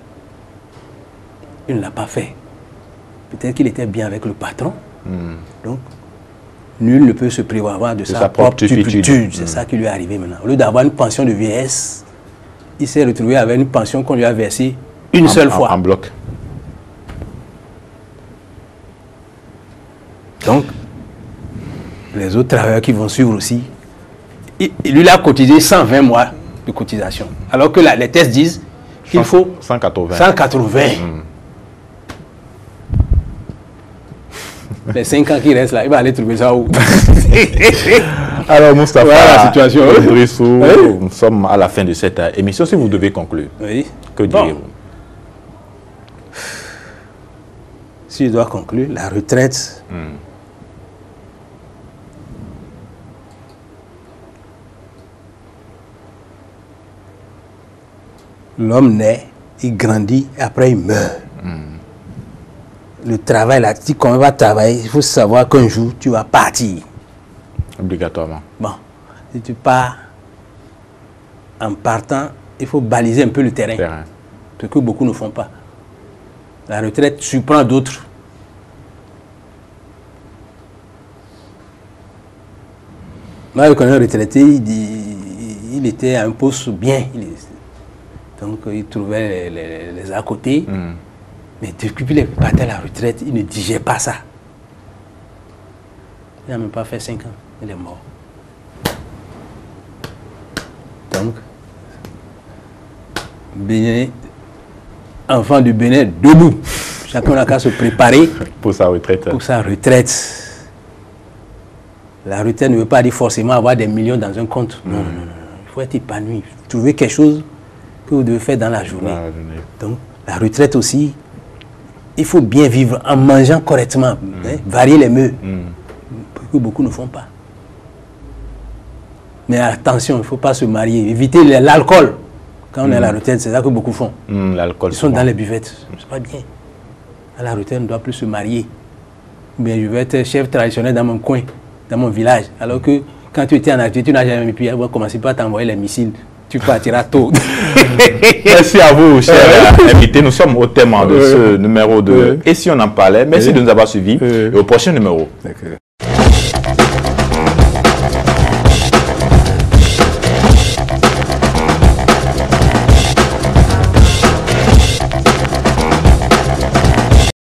Il ne l'a pas fait. Peut-être qu'il était bien avec le patron. Donc, nul ne peut se prévaloir de sa propre turpitude. C'est ça qui lui est arrivé maintenant. Au lieu d'avoir une pension de vieillesse, il s'est retrouvé avec une pension qu'on lui a versée une seule fois. En bloc. Donc, les autres travailleurs qui vont suivre aussi, lui il a cotisé 120 mois de cotisation. Alors que les tests disent qu'il faut 180. Les 5 ans qui restent là, il va aller trouver ça où? Alors, Moustapha, voilà la situation. Nous sommes à la fin de cette émission. Si vous devez conclure, que direz-vous? Si je dois conclure, la retraite, l'homme naît, il grandit, et après il meurt. Le travail, là, si on va travailler, il faut savoir qu'un jour, tu vas partir. Obligatoirement. Bon, si tu pars, en partant, il faut baliser un peu le terrain. Ce que beaucoup ne font pas. La retraite surprend d'autres. Moi, je connais un retraité, il était à un poste bien. Donc, il trouvait les à côté. Mais depuis qu'il est parti à la retraite, il ne digère pas ça. Il n'a même pas fait 5 ans. Il est mort. Donc, Bénin, enfant du Bénin, debout. Chacun n'a qu'à se préparer pour sa retraite. Pour sa retraite. La retraite ne veut pas dire forcément avoir des millions dans un compte. Non, non, non. Il faut être épanoui. Trouver quelque chose que vous devez faire dans la journée. Donc, la retraite aussi, il faut bien vivre en mangeant correctement, varier les mœurs, que beaucoup ne font pas. Mais attention, il ne faut pas se marier. Éviter l'alcool. Quand on est à la retraite, c'est ça que beaucoup font. L'alcool. Ils sont dans les buvettes. C'est pas bien. À la retraite, on ne doit plus se marier. Mais je vais être chef traditionnel dans mon coin, dans mon village. Alors que quand tu étais en activité, tu n'as jamais pu. On va commencer par t'envoyer les missiles. Tu partiras tôt. Merci à vous, chers invités. Nous sommes au thème de ce numéro de Et si on en parlait. Merci de nous avoir suivis. Et au prochain numéro.